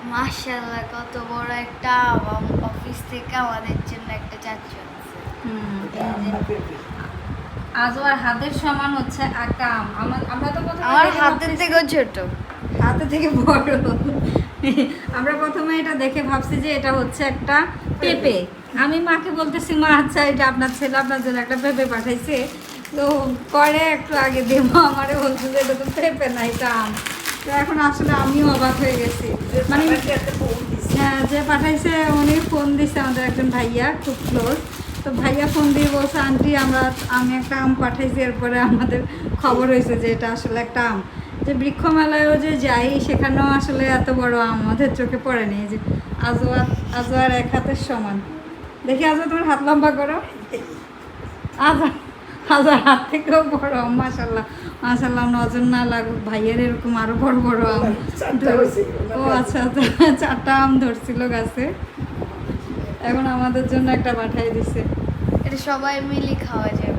মাশাআল্লাহ, কত বড় একটা আম! অফিস থেকে আমাদের জন্য একটা চাচ্চু আছে। আজও আর হাতের সমান হচ্ছে একটা আম। আমরা তো প্রথমে আমার দেখে হাতের ভাবতেছি- থেকেও ছোট। হাতে থেকে বড়। আমরা প্রথমে এটা দেখে ভাবছি যে এটা হচ্ছে একটা পেঁপে। আমি মাকে বলতেছি, মা আচ্ছা এটা আপনার ছেলে আপনার জন্য একটা পেঁপে পাঠাইছে। তো পরে একটু আগে দেবো আমারে বলছে যে এটা তো পেঁপে না, এটা আম। তো এখন আসলে আমিও অবাক হয়ে গেছি। মানে হ্যাঁ, যে পাঠাইছে উনি ফোন দিছে, আমাদের একজন ভাইয়া খুব ক্লোজ। তো ভাইয়া ফোন দিয়ে বলছে, আন্টি আমি একটা আম পাঠাইছি। এরপরে আমাদের খবর হয়েছে যে এটা আসলে একটা আম। যে বৃক্ষ মেলায়ও যে যাই, সেখানেও আসলে এত বড় আম আমাদের চোখে পড়েনি। যে আজওয়ার এক হাতের সমান। দেখি আজও তোমার হাত লম্বা করো। আজওয়ার হাত থেকেও বড় আম। মাশাল্লাহ মাশাল্লাহ, নজর না লাগুক, ভাইয়ের এরকম আরো বড় বড় আম। ও আচ্ছা আচ্ছা, 4টা আম ধরছিল গাছে। এখন আমাদের জন্য একটা পাঠাই দিছে। এটা সবাই মিলে খাওয়া যাবে।